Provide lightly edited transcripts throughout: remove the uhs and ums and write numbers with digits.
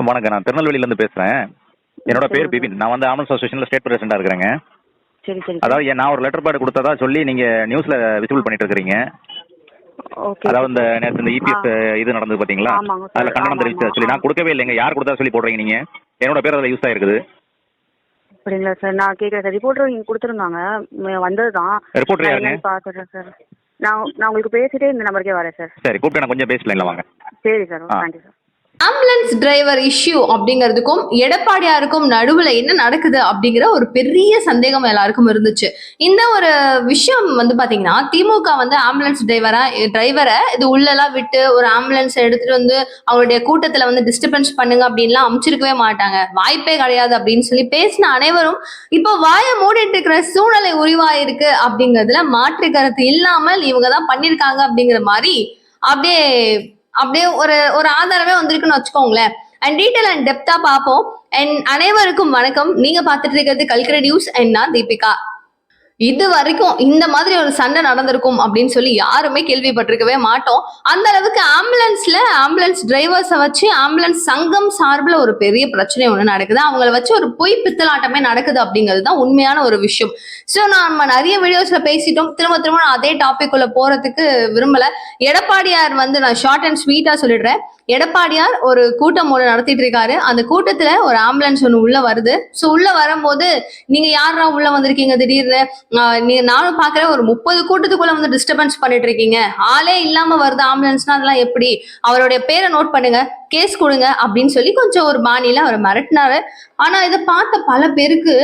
வணக்கம். நான் திருநெல்வேலியிலேருந்து பேசுகிறேன். என்னோட பேர் சொல்லுங்க சார். பிபின். நான் வந்து ஆம்புலன்ஸ் அசோசியேஷனில் ஸ்டேட் பிரசிடண்டாக இருக்கிறேங்க. சரி சரி சார். அதாவது நான் ஒரு லெட்டர் பேட் கொடுத்ததா சொல்லி நீங்கள் நியூஸில் விசிபிள் பண்ணிட்டு இருக்கிறீங்க. ஓகே அதாவது இந்த சார். நேற்று இந்த இபிஎஸ் இது நடந்தது பார்த்தீங்களா? ஆமாங்க சார். அதில் கண்டனம் ஆமாம் தெரிவித்து ஆமாம் சொல்லி ஆ நான் கொடுக்கவே இல்லைங்க. யார் கொடுத்தா சொல்லி போடுறீங்க நீங்கள்? என்னோட பேர் அதில் யூஸ் ஆகிருக்குது. அப்படிங்களா சார்? நான் கேட்குறேன் சார். ரிப்போர்ட்டர் இங்கே கொடுத்துருந்தாங்க, வந்தது தான். ரிப்போர்ட்டர் நான் யாருங்க? என்னன்னு பார்த்துட்றேன் சார். நான் உங்களுக்கு பேசிட்டே இந்த நம்பருக்கே வரேன் சார். சரி, கூப்பிட்டு நான் கொஞ்சம் பேசலாம் வாங்க. சரி சார். ஆ. Thank you sir. Ambulance driver issue அப்படிங்கிறதுக்கும் எடப்பாடியாருக்கும் நடுவுல என்ன நடக்குது அப்படிங்கிற ஒரு பெரிய சந்தேகம் எல்லாருக்கும் இருந்துச்சு. இந்த ஒரு விஷயம் வந்து பாத்தீங்கன்னா, திமுக வந்து ஆம்புலன்ஸ் டிரைவரை இது உள்ளெல்லாம் விட்டு ஒரு ஆம்புலன்ஸ் எடுத்துட்டு வந்து அவருடைய கூட்டத்துல வந்து டிஸ்டர்பன்ஸ் பண்ணுங்க அப்படின்லாம் அமைச்சிருக்கவே மாட்டாங்க, வாய்ப்பே கிடையாது அப்படின்னு சொல்லி பேசின அனைவரும் இப்போ வாயை மூடிட்டு இருக்கிற சூழ்நிலை உருவாயிருக்கு அப்படிங்கிறதுல மாற்று கருத்து இல்லாமல் இவங்க தான் பண்ணிருக்காங்க அப்படிங்கிற மாதிரி அப்படியே அப்படியே ஒரு ஒரு ஆதாரமே வந்திருக்குன்னு வச்சுக்கோங்களேன். அண்ட் டீட்டெயில் அண்ட் டெப்தா பார்ப்போம். அண்ட் அனைவருக்கும் வணக்கம். நீங்க பார்த்துட்டு இருக்கிறது கல்கரை நியூஸ் அண்ட் நான் தீபிகா. இது வரைக்கும் இந்த மாதிரி ஒரு சண்டை நடந்திருக்கும் அப்படின்னு சொல்லி யாருமே கேள்விப்பட்டிருக்கவே மாட்டோம். அந்த அளவுக்கு ஆம்புலன்ஸ் டிரைவர்ஸை வச்சு ஆம்புலன்ஸ் சங்கம் சார்பில் ஒரு பெரிய பிரச்சனை ஒன்று நடக்குது. அவங்கள வச்சு ஒரு பொய் பித்தலாட்டமே நடக்குது அப்படிங்கிறது தான் உண்மையான ஒரு விஷயம். ஸோ நம்ம நிறைய வீடியோஸ்ல பேசிட்டோம். திரும்ப நான் அதே டாபிக் உள்ள போறதுக்கு விரும்பல. எடப்பாடியார் வந்து நான் ஷார்ட் அண்ட் ஸ்வீட்டா சொல்லிடுறேன். எடப்பாடியார் ஒரு கூட்டம் ஒன்று நடத்திட்டு இருக்காரு. அந்த கூட்டத்துல ஒரு ஆம்புலன்ஸ் ஒன்று உள்ள வருது. ஸோ உள்ள வரும்போது நீங்க யாரா உள்ள வந்திருக்கீங்க திடீர்னு, நானும் பாக்குறேன் ஒரு 30 கூட்டத்துக்குள்ள வந்து டிஸ்டர்பன்ஸ் பண்ணிட்டு இருக்கீங்க, ஆளே இல்லாம வருது ஆம்புலன்ஸ்னா அதெல்லாம் எப்படி, அவருடைய பேரை நோட் பண்ணுங்க, கேஸ் கொடுங்க அப்படின்னு சொல்லி கொஞ்சம் ஒரு பாணியில அவர் மிரட்டினாரு. ஆனா இதை பார்த்த பல பேருக்கு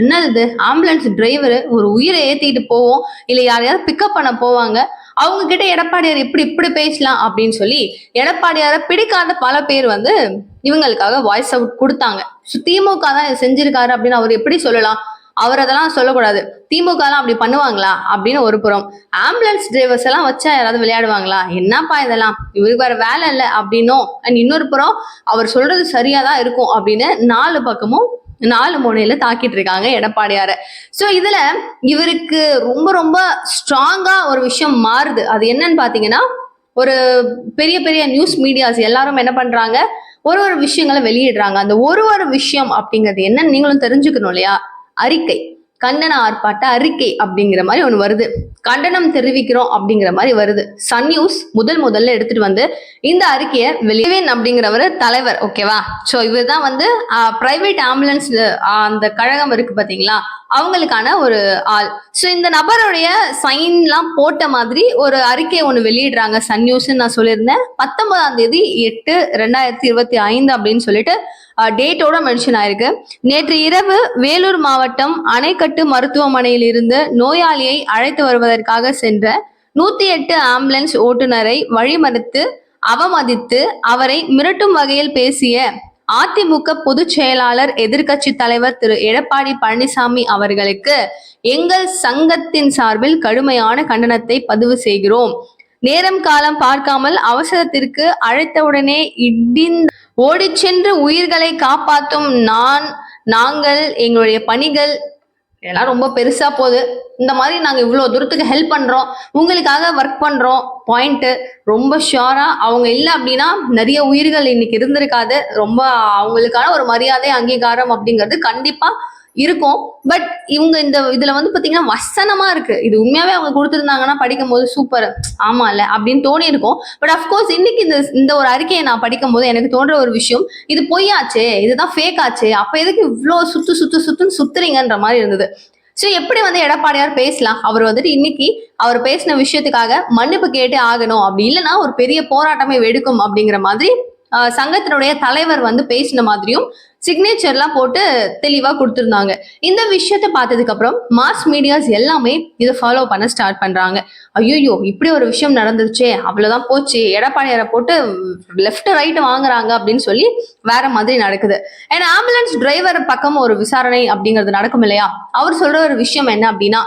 என்னது இது, ஆம்புலன்ஸ் டிரைவர் ஒரு உயிரை ஏத்திட்டு போவோம் இல்ல யாரையாவது பிக்கப் பண்ண போவாங்க, அவங்க கிட்ட எடப்பாடியார் இப்படி பேசலாம் அப்படின்னு சொல்லி எடப்பாடியாரை பிடிக்காத பல பேர் வந்து இவங்களுக்காக வாய்ஸ் அவுட் கொடுத்தாங்க. திமுக தான் இதை செஞ்சிருக்காரு அப்படின்னு அவர் எப்படி சொல்லலாம்? அவர் அதெல்லாம் சொல்லக்கூடாது. திமுக எல்லாம் அப்படி பண்ணுவாங்களா அப்படின்னு ஒரு புறம், ஆம்புலன்ஸ் டிரைவர்ஸ் எல்லாம் வச்சா யாராவது விளையாடுவாங்களா, என்னப்பா இதெல்லாம், இவருக்கு வேற வேலை இல்லை அப்படின்னும், அண்ட் இன்னொரு புறம் அவர் சொல்றது சரியாதான் இருக்கும் அப்படின்னு 4 பக்கமும் 4 முனையில தாக்கிட்டு இருக்காங்க எடப்பாடியார. சோ இதுல இவருக்கு ரொம்ப ரொம்ப ஸ்ட்ராங்கா ஒரு விஷயம் மாறுது. அது என்னன்னு பாத்தீங்கன்னா, ஒரு பெரிய நியூஸ் மீடியாஸ் எல்லாரும் என்ன பண்றாங்க, ஒரு விஷயங்களை வெளியிடுறாங்க. அந்த ஒரு விஷயம் அப்படிங்கிறது என்னன்னு நீங்களும் தெரிஞ்சுக்கணும் இல்லையா? அறிக்கை, கண்டன ஆர்ப்பாட்ட அறிக்கை அப்படிங்கிற மாதிரி ஒண்ணு வருது. கண்டனம் தெரிவிக்கிறோம் அப்படிங்கிற மாதிரி வருது. சன் நியூஸ் முதல்ல எடுத்துட்டு வந்து இந்த அறிக்கையை வெளியவேன் அப்படிங்கிறவர் தலைவர், ஓகேவா? சோ இவர் தான் வந்து பிரைவேட் ஆம்புலன்ஸ் அந்த கழகம் இருக்கு பாத்தீங்களா, அவங்களுக்கான ஒரு ஆள். சோ இந்த நபருடைய சைன்லாம் போட்ட மாதிரி ஒரு அறிக்கை ஒண்ணு வெளியிடுறாங்க சன் நியூஸ். நான் சொல்லியிருந்தேன் 19ஆம் தேதி 8/2025 அப்படின்னு சொல்லிட்டு டேட்டோட மென்ஷன் ஆயிருக்கு. நேற்று இரவு வேலூர் மாவட்டம் அணைக்கட்டு மருத்துவமனையில் இருந்து நோயாளியை அழைத்து வருவதற்காக சென்ற 108 ஆம்புலன்ஸ் ஓட்டுநரை வழிமறித்து அவமதித்து அவரை மிரட்டும் வகையில் பேசிய அதிமுக பொதுச் செயலாளர் எதிர்க்கட்சி தலைவர் திரு எடப்பாடி பழனிசாமி அவர்களுக்கு எங்கள் சங்கத்தின் சார்பில் கடுமையான கண்டனத்தை பதிவு செய்கிறோம். நேரம் காலம் பார்க்காமல் அவசரத்திற்கு அழைத்தவுடனே ஓடிச் சென்று உயிர்களை காப்பாற்றும் நாங்கள் எங்களுடைய பணிகள் எல்லாம் ரொம்ப பெருசா போகுது. இந்த மாதிரி நாங்க இவ்வளவு தூரத்துக்கு ஹெல்ப் பண்றோம், உங்களுக்காக ஒர்க் பண்றோம், பாயிண்ட் ரொம்ப ஷியோரா அவங்க இல்லை அப்படின்னா நிறைய உயிர்கள் இன்னைக்கு இருந்திருக்காது. ரொம்ப அவங்களுக்கான ஒரு மரியாதை அங்கீகாரம் அப்படிங்கிறது கண்டிப்பா இருக்கும். பட் இவங்க இதுல வந்து பாத்தீங்கன்னா வசனமா இருக்கு. இது உண்மையாவே அவங்க கொடுத்திருந்தாங்கன்னா படிக்கும் போது சூப்பர், ஆமா இல்ல அப்படின்னு தோணி இருக்கும். பட் அப்கோர்ஸ் இன்னைக்கு இந்த ஒரு அறிக்கையை நான் படிக்கும் போது எனக்கு தோன்ற ஒரு விஷயம், இது பொய்யாச்சே, இதுதான் ஃபேக் ஆச்சு, அப்ப எதுக்கு இவ்வளவு சுத்துறீங்கன்ற மாதிரி இருந்தது. சோ எப்படி வந்து எடப்பாடியார் பேசலாம்? அவர் வந்துட்டு இன்னைக்கு அவர் பேசின விஷயத்துக்காக மன்னிப்பு கேட்டு ஆகணும், அப்படி இல்லைன்னா ஒரு பெரிய போராட்டமே வெடிக்கும் அப்படிங்கிற மாதிரி சங்கத்தினுடைய தலைவர் வந்து பேசின மாதிரியும் சிக்னேச்சர்லாம் போட்டு தெளிவா கொடுத்திருந்தாங்க. இந்த விஷயத்தை பார்த்ததுக்கு அப்புறம் மாஸ் மீடியாஸ் எல்லாமே இதை ஃபாலோ பண்ண ஸ்டார்ட் பண்றாங்க. ஐயோ இப்படி ஒரு விஷயம் நடந்துருச்சே, அவ்வளவுதான் போச்சு, எடப்பாடியாரை போட்டு லெஃப்ட் ரைட் வாங்குறாங்க அப்படின்னு சொல்லி வேற மாதிரி நடக்குது. ஏன்னா ஆம்புலன்ஸ் டிரைவர் பக்கம் ஒரு விசாரணை அப்படிங்கிறது நடக்கும் இல்லையா? அவர் சொல்ற ஒரு விஷயம் என்ன அப்படின்னா,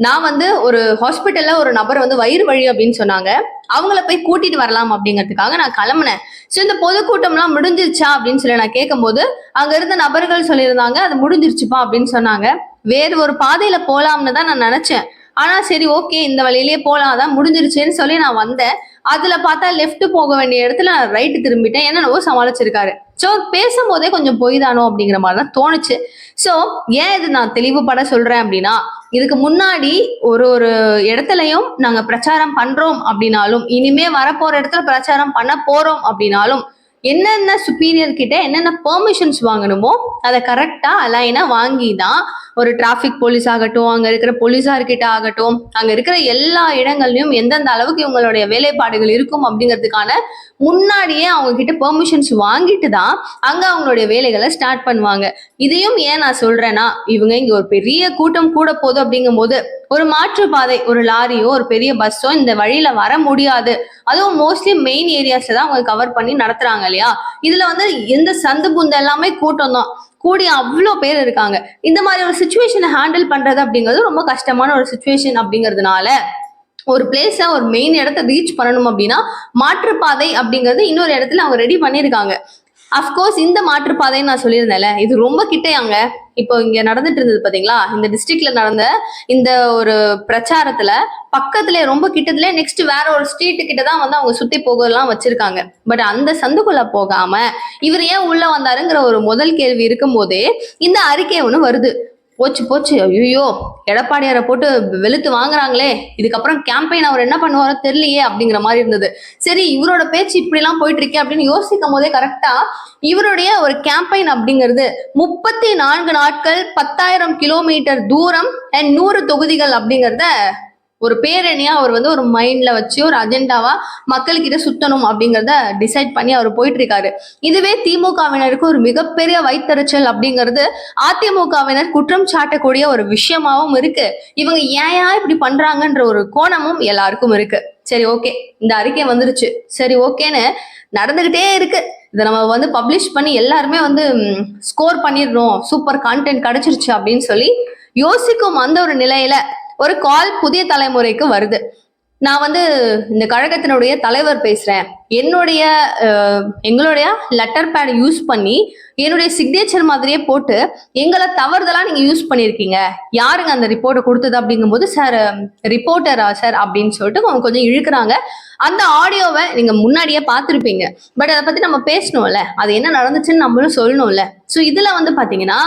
நான் வந்து ஒரு ஹாஸ்பிட்டல்ல ஒரு நபர் வந்து வயிறு வழி அப்படின்னு சொன்னாங்க, அவங்கள போய் கூட்டிட்டு வரலாம் அப்படிங்கிறதுக்காக நான் கிளம்புனேன். ஸோ இந்த பொதுக்கூட்டம்லாம் முடிஞ்சிருச்சா அப்படின்னு சொல்லி நான் கேட்கும்போது அங்க இருந்த நபர்கள் சொல்லியிருந்தாங்க அது முடிஞ்சிருச்சுப்பா அப்படின்னு சொன்னாங்க. வேறு ஒரு பாதையில போலாம்னு தான் நான் நினைச்சேன். ஆனா சரி ஓகே இந்த வழியிலேயே போலாம், அதான் முடிஞ்சிருச்சுன்னு சொல்லி நான் வந்தேன். அதுல பார்த்தா லெஃப்ட் போக வேண்டிய இடத்துல நான் ரைட்டு திரும்பிட்டேன். என்னென்னவோ சமாளிச்சிருக்காரு. ஸோ பேசும்போதே கொஞ்சம் பொய் தானோ அப்படிங்கிற மாதிரி தான் தோணுச்சு. ஸோ ஏன் இது நான் தெளிவுபட சொல்றேன் அப்படின்னா, இதுக்கு முன்னாடி ஒரு ஒரு இடத்துலயும் நாங்க பிரச்சாரம் பண்றோம் அப்படின்னாலும், இனிமே வரப்போற இடத்துல பிரச்சாரம் பண்ண போறோம் அப்படின்னாலும், என்னென்ன சுப்பீரியர் கிட்ட என்னென்ன பெர்மிஷன்ஸ் வாங்கணுமோ அதை கரெக்டா அலைனா வாங்கி தான் ஒரு டிராஃபிக் போலீஸ் ஆகட்டும், அங்க இருக்கிற போலீஸார்கிட்ட ஆகட்டும், அங்க இருக்கிற எல்லா இடங்கள்லயும் எந்தெந்த அளவுக்கு இவங்களுடைய வேலைப்பாடுகள் இருக்கும் அப்படிங்கிறதுக்கான முன்னாடியே அவங்க கிட்ட பெர்மிஷன்ஸ் வாங்கிட்டு தான் அங்க அவங்களுடைய வேலைகளை ஸ்டார்ட் பண்ணுவாங்க. இதையும் ஏன் நான் சொல்றேன்னா, இவங்க இங்க ஒரு பெரிய கூட்டம் கூட போகுது அப்படிங்கும் போது ஒரு மாற்றுப்பாதை, ஒரு லாரியோ ஒரு பெரிய பஸ்ஸோ இந்த வழியில வர முடியாது. அதுவும் மோஸ்ட்லி மெயின் ஏரியாஸ்ல தான் அவங்க கவர் பண்ணி நடத்துறாங்க இல்லையா. இதுல வந்து எந்த சந்து புந்த எல்லாமே கூட்டம் தான் கூடி அவ்வளோ பேர் இருக்காங்க. இந்த மாதிரி ஒரு சுச்சுவேஷனை ஹேண்டில் பண்றது அப்படிங்கிறது ரொம்ப கஷ்டமான ஒரு சுச்சுவேஷன் அப்படிங்கிறதுனால ஒரு பிளேஸ ஒரு மெயின் இடத்த ரீச் பண்ணணும் அப்படின்னா மாற்றுப்பாதை அப்படிங்கிறது இன்னொரு இடத்துல அவங்க ரெடி பண்ணியிருக்காங்க. அஃப்கோர்ஸ் இந்த மாற்றுப்பாதைன்னு நான் சொல்லியிருந்தேன்ல, இது ரொம்ப கிட்டையாங்க. இப்போ இங்க நடந்துட்டு இருந்தது பாத்தீங்களா, இந்த டிஸ்ட்ரிக்ட்ல நடந்த இந்த ஒரு பிரச்சாரத்துல பக்கத்துல ரொம்ப கிட்டத்துல நெக்ஸ்ட் வேற ஒரு ஸ்ட்ரீட் கிட்ட தான் வந்து அவங்க சுத்தி போகலாம் வச்சிருக்காங்க. பட் அந்த சந்துக்குள்ள போகாம இவர் ஏன் உள்ள வந்தாருங்கிற ஒரு முதல் கேள்வி இருக்கும் போதே இந்த அறிக்கை ஒண்ணு வருது. போச்சு போச்சு, ஐயோ எடப்பாடியாரை போட்டு வெளுத்து வாங்குறாங்களே, இதுக்கப்புறம் கேம்பெயின் அவர் என்ன பண்ணுவாரோ தெரியலையே அப்படிங்கிற மாதிரி இருந்தது. சரி இவரோட பேச்சு இப்படி எல்லாம் போயிட்டு இருக்கே அப்படின்னு யோசிக்கும் போதே கரெக்டா இவருடைய ஒரு கேம்பெயின் அப்படிங்கிறது 34 நாட்கள் 10,000 கிலோமீட்டர் தூரம் அண்ட் 100 தொகுதிகள் அப்படிங்கிறத ஒரு பேரணியா அவர் வந்து ஒரு மைண்ட்ல வச்சு ஒரு அஜெண்டாவா மக்கள்கிட்ட சுத்தணும் அப்படிங்கிறத டிசைட் பண்ணி அவர் போயிட்டு இருக்காரு. இதுவே திமுகவினருக்கு ஒரு மிகப்பெரிய வைத்தறிச்சல் அப்படிங்கிறது அதிமுகவினர் குற்றம் சாட்டக்கூடிய ஒரு விஷயமாவும் இருக்கு. இவங்க ஏன் இப்படி பண்றாங்கன்ற ஒரு கோணமும் எல்லாருக்கும் இருக்கு. சரி ஓகே, இந்த அறிக்கை வந்துருச்சு, சரி ஓகேன்னு நடந்துகிட்டே இருக்கு. இதை நம்ம வந்து பப்ளிஷ் பண்ணி எல்லாருமே வந்து ஸ்கோர் பண்ணிடணும், சூப்பர் கான்டென்ட் கிடைச்சிருச்சு அப்படின்னு சொல்லி யோசிக்கும் அந்த ஒரு நிலையில ஒரு கால் புதிய தலைமுறைக்கு வருது. நான் வந்து இந்த கழகத்தினுடைய தலைவர் பேசுறேன், எங்களுடைய லெட்டர் பேட் யூஸ் பண்ணி என்னுடைய சிக்னேச்சர் மாதிரியே போட்டு எங்களை தவறுதலா நீங்க யூஸ் பண்ணிருக்கீங்க, யாருங்க அந்த ரிப்போர்ட்டை கொடுத்தது அப்படிங்கும் போது சார் ரிப்போர்ட்டரா சார் அப்படின்னு சொல்லிட்டு அவங்க கொஞ்சம் இழுக்கிறாங்க. அந்த ஆடியோவை நீங்க முன்னாடியே பார்த்துருப்பீங்க. பட் அதை பத்தி நம்ம பேசணும்ல, அது என்ன நடந்துச்சுன்னு நம்மளும் சொல்லணும்ல. ஸோ இதுல வந்து பாத்தீங்கன்னா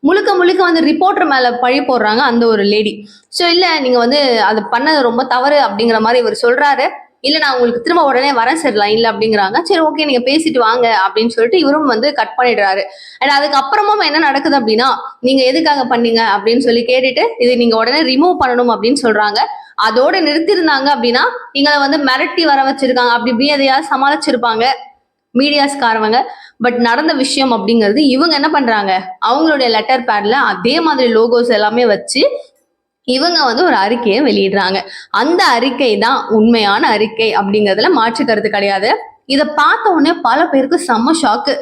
முழுக்க முழுக்க வந்து ரிப்போர்ட்டர் மேல பழி போடுறாங்க அந்த ஒரு லேடி. ஸோ இல்ல நீங்க வந்து அது பண்ணது ரொம்ப தவறு அப்படிங்கிற மாதிரி இவர் சொல்றாரு. இல்ல நான் உங்களுக்கு திரும்ப உடனே வரேன் சார் லைன்ல அப்படிங்கிறாங்க. சரி ஓகே நீங்க பேசிட்டு வாங்க அப்படின்னு சொல்லிட்டு இவரும் வந்து கட் பண்ணிடுறாரு. அண்ட் அதுக்கப்புறமும் என்ன நடக்குது அப்படின்னா, நீங்க எதுக்காக பண்ணீங்க அப்படின்னு சொல்லி கேட்டுட்டு இது நீங்க உடனே ரிமூவ் பண்ணணும் அப்படின்னு சொல்றாங்க. அதோட நிறுத்திருந்தாங்க அப்படின்னா எங்களை வந்து மிரட்டி வர வச்சிருக்காங்க, அப்படி இப்படி எதையாவது சமாளிச்சிருப்பாங்க மீடியாஸ்காரவங்க. பட் நடந்த விஷயம் அப்படிங்கிறது இவங்க என்ன பண்றாங்க, அவங்களுடைய லெட்டர் பேட்ல அதே மாதிரி லோகோஸ் எல்லாமே வச்சு இவங்க வந்து ஒரு அறிக்கையை வெளியிடுறாங்க. அந்த அறிக்கை தான் உண்மையான அறிக்கை அப்படிங்கிறதுல மாற்று கருத்து கிடையாது. இதை பார்த்த உடனே பல பேருக்கு செம்ம ஷாக்கு.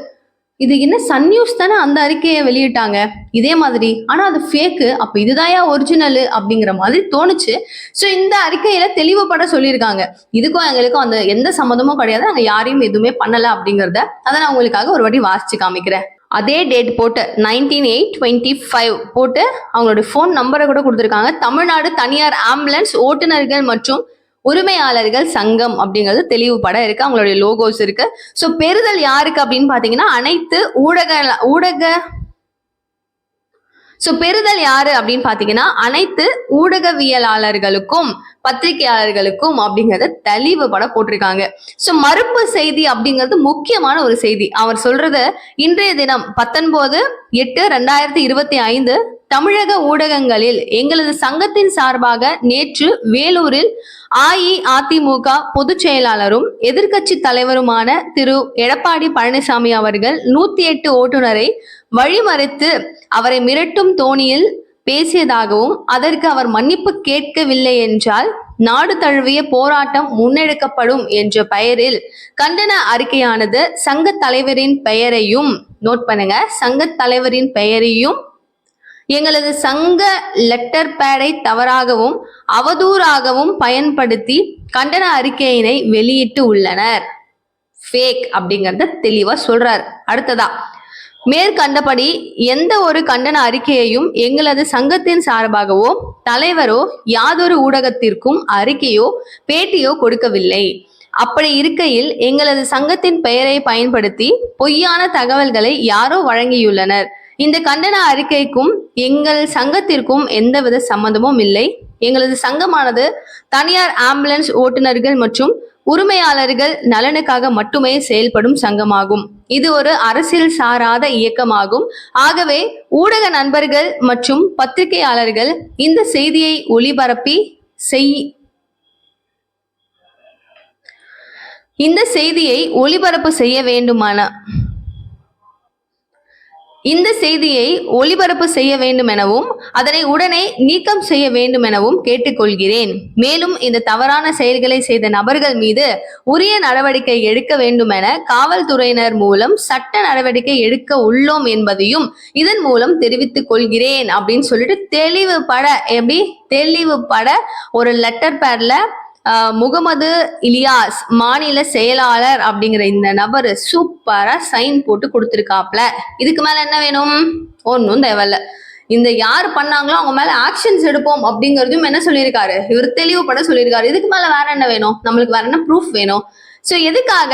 இது என்ன சன் நியூஸ் தானே அந்த அறிக்கையை வெளியிட்டாங்க இதே மாதிரி, ஆனா அது ஃபேக்கு, அப்ப இதுதான் ஒரிஜினல் அப்படிங்கிற மாதிரி தோணுச்சு. ஸோ இந்த அறிக்கையில தெளிவுபட சொல்லியிருக்காங்க, இதுக்கும் எங்களுக்கும் அந்த எந்த சம்மந்தமும் கிடையாது, நாங்க யாரையும் எதுவுமே பண்ணல அப்படிங்கிறத. அதை நான் உங்களுக்காக ஒரு வாட்டி வாசிச்சு காமிக்கிறேன். அதே டேட் போட்டு 19/8/25 போட்டு அவங்களுடைய ஃபோன் நம்பரை கூட கொடுத்துருக்காங்க. தமிழ்நாடு தனியார் ஆம்புலன்ஸ் ஓட்டுநர்கள் மற்றும் உரிமையாளர்கள் சங்கம் அப்படிங்கிறது தெளிவுபட இருக்கு, அவங்களுடைய லோகோஸ் இருக்கு. ஸோ பெறுதல் யாருக்கு அப்படின்னு பாத்தீங்கன்னா அனைத்து பெறுதல் யாரு அப்படின்னு பாத்தீங்கன்னா அனைத்து ஊடகவியலாளர்களுக்கும் பத்திரிகையாளர்களுக்கும் அப்படிங்கறத தெளிவுபட போட்டிருக்காங்க. சோ மறுப்பு செய்தி அப்படிங்கிறது முக்கியமான ஒரு செய்தி. அவர் சொல்றது இன்றைய தினம் 19/8/2025 தமிழக ஊடகங்களில் எங்களது சங்கத்தின் சார்பாக நேற்று வேலூரில் அஇஅதிமுக பொதுச் செயலாளரும் எதிர்க்கட்சி தலைவருமான திரு எடப்பாடி பழனிசாமி அவர்கள் 108 ஓட்டுநரை வழிமறித்து அவரை மிரட்டும் தோணியில் பேசியதாகவும் அதற்கு அவர் மன்னிப்பு கேட்கவில்லை என்றால் நாடு தழுவிய போராட்டம் முன்னெடுக்கப்படும் என்ற பெயரில் கண்டன அறிக்கையானது சங்க தலைவரின் பெயரையும் நோட் பண்ணுங்க, சங்க தலைவரின் பெயரையும் எங்களது சங்க லெட்டர் பேடை தவறாகவும் அவதூறாகவும் பயன்படுத்தி கண்டன அறிக்கையினை வெளியிட்டு உள்ளனர். ஃபேக் அப்படிங்கறத தெளிவா சொல்றார். அடுத்ததா மேற்கண்டபடி எந்த ஒரு கண்டன அறிக்கையையும் எங்களது சங்கத்தின் சார்பாகவோ தலைவரோ யாதொரு ஊடகத்திற்கும் அறிக்கையோ பேட்டியோ கொடுக்கவில்லை. அப்படி இருக்கையில் எங்களது சங்கத்தின் பெயரை பயன்படுத்தி பொய்யான தகவல்களை யாரோ வழங்கியுள்ளனர். இந்த கண்டன அறிக்கைக்கும் எங்கள் சங்கத்திற்கும் எந்தவித சம்பந்தமும் இல்லை. எங்களது சங்கமானது தனியார் ஆம்புலன்ஸ் ஓட்டுநர்கள் மற்றும் உரிமையாளர்கள் நலனுக்காக மட்டுமே செயல்படும் சங்கமாகும். இது ஒரு அரசியல் சாராத இயக்கமாகும். ஆகவே ஊடக நண்பர்கள் மற்றும் பத்திரிகையாளர்கள் இந்த செய்தியை ஒளிபரப்பு செய்ய வேண்டுமெனவும் அதனை உடனே நீக்கம் செய்ய வேண்டுமெனவும் கேட்டுக்கொள்கிறேன். மேலும் இந்த தவறான செயல்களை செய்த நபர்கள் மீது உரிய நடவடிக்கை எடுக்க வேண்டுமென காவல்துறையினர் மூலம் சட்ட நடவடிக்கை எடுக்க உள்ளோம் என்பதையும் இதன் மூலம் தெரிவித்துக் கொள்கிறேன் அப்படின்னு சொல்லிட்டு தெளிவுபட ஒரு லெட்டர் பேட்ல முகமது இலியாஸ் மாநில செயலாளர் அப்படிங்கிற இந்த நபர் சூப்பரா சைன் போட்டு கொடுத்திருக்காப்ல. இதுக்கு மேல என்ன வேணும்? ஒன்னும் தேவையில்ல. இந்த யார் பண்ணாங்களோ அவங்க மேல ஆக்ஷன்ஸ் எடுப்போம் அப்படிங்கறதும் என்ன சொல்லியிருக்காரு, இவர் தெளிவுபட சொல்லியிருக்காரு. இதுக்கு மேல வேற என்ன வேணும்? நம்மளுக்கு வேற என்ன ப்ரூஃப் வேணும்? சோ எதுக்காக?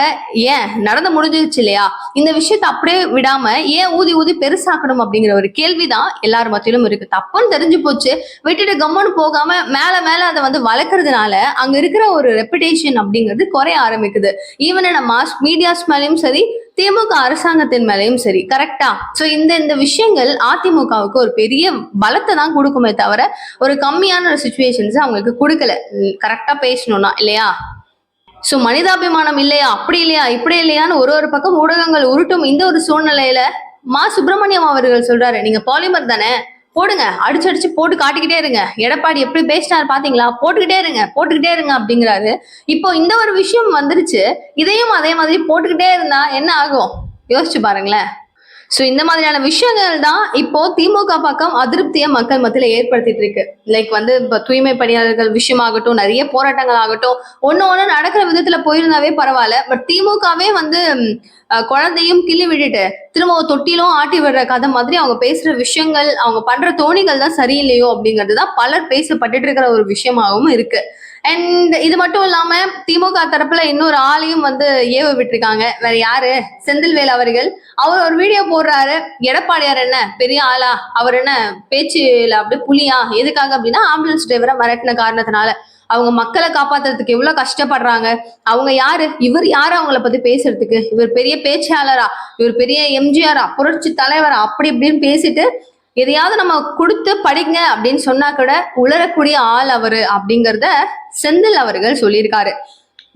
ஏன் நடந்து முடிஞ்சிருச்சு இல்லையா? இந்த விஷயத்த அப்படியே விடாம ஏன் ஊதி ஊதி பெருசாக்கணும் அப்படிங்கிற ஒரு கேள்விதான் எல்லார் மத்தியிலும் இருக்கு. தப்புன்னு தெரிஞ்சு போச்சு, விட்டுட்டு கம்முன்னு போகாம மேல மேல அதை வளர்க்கறதுனால அங்க இருக்கிற ஒரு ரெப்புடேஷன் அப்படிங்கிறது குறைய ஆரம்பிக்குது. ஈவன் மாஸ் மீடியாஸ் மேலேயும் சரி, திமுக அரசாங்கத்தின் மேலேயும் சரி. கரெக்டா? சோ இந்த விஷயங்கள் அதிமுகவுக்கு ஒரு பெரிய பலத்தை தான் கொடுக்குமே தவிர ஒரு கம்மியான ஒரு சுச்சுவேஷன்ஸ் அவங்களுக்கு கொடுக்கல. கரெக்டா பேசணும்னா இல்லையா? சோ மனிதாபிமானம் இல்லையா, அப்படி இல்லையா, இப்படி இல்லையான்னு ஒரு பக்கம் ஊடகங்கள் உருட்டும் இந்த ஒரு சூழ்நிலையில மா சுப்பிரமணியம் அவர்கள் சொல்றாரு, நீங்க பாலிமர் தானே, போடுங்க, அடிச்சு போட்டு காட்டிக்கிட்டே இருங்க. எடப்பாடி எப்படி பேசினாரு பாத்தீங்களா, போட்டுக்கிட்டே இருங்க அப்படிங்கிறாரு. இப்போ இந்த ஒரு விஷயம் வந்துருச்சு, இதையும் அதே மாதிரி போட்டுக்கிட்டே இருந்தா என்ன ஆகும் யோசிச்சு பாருங்களேன். சோ இந்த மாதிரியான விஷயங்கள் தான் இப்போ திமுக பக்கம் அதிருப்தியை மக்கள் மத்தியில ஏற்படுத்திட்டு இருக்கு. லைக் இப்ப தூய்மை பணியாளர்கள் விஷயமாகட்டும், நிறைய போராட்டங்கள் ஆகட்டும், ஒண்ணு நடக்கிற விதத்துல போயிருந்தாவே பரவாயில்ல. பட் திமுகவே குழந்தையும் கிள்ளி விட்டுட்டு திரும்ப தொட்டிலும் ஆட்டி விடுற கதை மாதிரி அவங்க பேசுற விஷயங்கள், அவங்க பண்ற தோணிகள் தான் சரியில்லையோ அப்படிங்கிறதுதான் பலர் பேசப்பட்டு இருக்கிற ஒரு விஷயமாகவும் இருக்கு. அண்ட் இது மட்டும் இல்லாம திமுக தரப்புல இன்னொரு ஆளையும் ஏவ விட்டுருக்காங்க. வேற யாரு? செந்தில்வேல் அவர்கள். அவர் ஒரு வீடியோ போடுறாரு, எடப்பாடியார் என்ன பெரிய ஆளா, அவர் என்ன பேச்சுல அப்படியே புலியா, எதுக்காக அப்படின்னா ஆம்புலன்ஸ் டிரைவரை மிரட்டின காரணத்தினால. அவங்க மக்களை காப்பாத்துறதுக்கு எவ்வளவு கஷ்டப்படுறாங்க. அவங்க யாரு? இவர் யாரு அவங்கள பத்தி பேசுறதுக்கு? இவர் பெரிய பேச்சாளரா, இவர் பெரிய எம்ஜிஆரா, புரட்சி தலைவரா, அப்படி இப்படின்னு பேசிட்டு எதையாவது நம்ம கொடுத்து படிங்க அப்படின்னு சொன்னா கூட உளரக்கூடிய ஆள் அவரு அப்படிங்கிறத செந்தில் அவர்கள் சொல்லியிருக்காரு.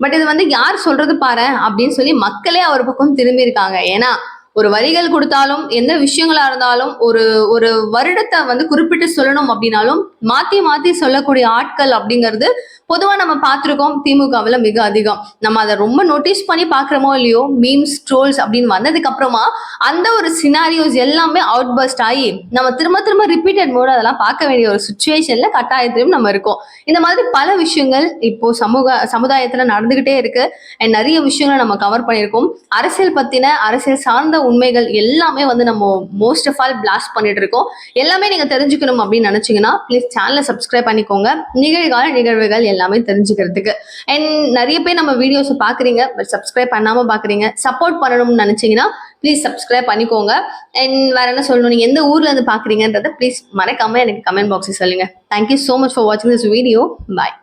பட் இது யார் சொல்றது பாரு அப்படின்னு சொல்லி மக்களே அவர் பக்கம் திரும்பி இருக்காங்க. ஏன்னா ஒரு வரிகள் கொடுத்தாலும் எந்த விஷயங்களா இருந்தாலும் ஒரு வருடத்தை குறிப்பிட்டு சொல்லணும் அப்படின்னாலும் மாத்தி சொல்லக்கூடிய ஆட்கள் அப்படிங்கிறது பொதுவா நம்ம பார்த்திருக்கோம் திமுகவில் மிக அதிகம். நம்ம அதை ரொம்ப நோட்டீஸ் பண்ணி பாக்குறோமோ இல்லையோ, மீம்ஸ் ட்ரோல்ஸ் அப்படின்னு வந்ததுக்கு அப்புறமா அந்த ஒரு சினாரியோஸ் எல்லாமே அவுட் பஸ்ட் ஆகி நம்ம திரும்ப ரிப்பீட்டட் மோட் அதெல்லாம் பார்க்க வேண்டிய ஒரு சுச்சுவேஷன்ல கட்டாயத்திலும் நம்ம இருக்கோம். இந்த மாதிரி பல விஷயங்கள் இப்போ சமுதாயத்துல நடந்துகிட்டே இருக்கு. அண்ட் நிறைய விஷயங்களை நம்ம கவர் பண்ணியிருக்கோம். அரசியல் சார்ந்த உண்மைகள் எல்லாமே நம்ம மோஸ்ட் ஆஃப் ஆல் பிளாஸ்ட் பண்ணிட்டு இருக்கோம். எல்லாமே நீங்க தெரிஞ்சுக்கணும் அப்படின்னு நினைச்சீங்கன்னா ப்ளீஸ் சேனலை சப்ஸ்கிரைப் பண்ணிக்கோங்க, நிகழ்கால நிகழ்வுகள் எல்லாமே தெரிஞ்சுக்கிறதுக்கு. அண்ட் நிறைய பேர் நம்ம வீடியோஸ் பாக்குறீங்க, பட் சப்ஸ்கிரைப் பண்ணாம பாக்குறீங்க. சப்போர்ட் பண்ணணும்னு நினைச்சீங்கன்னா ப்ளீஸ் சப்ஸ்கிரைப் பண்ணிக்கோங்க. அண்ட் வேற என்ன சொல்லணும், நீங்க எந்த ஊர்ல இருந்து பாக்குறீங்கன்றத ப்ளீஸ் மறக்காம எனக்கு கமெண்ட் பாக்ஸில் சொல்லுங்க. Thank you so much for watching this video. Bye.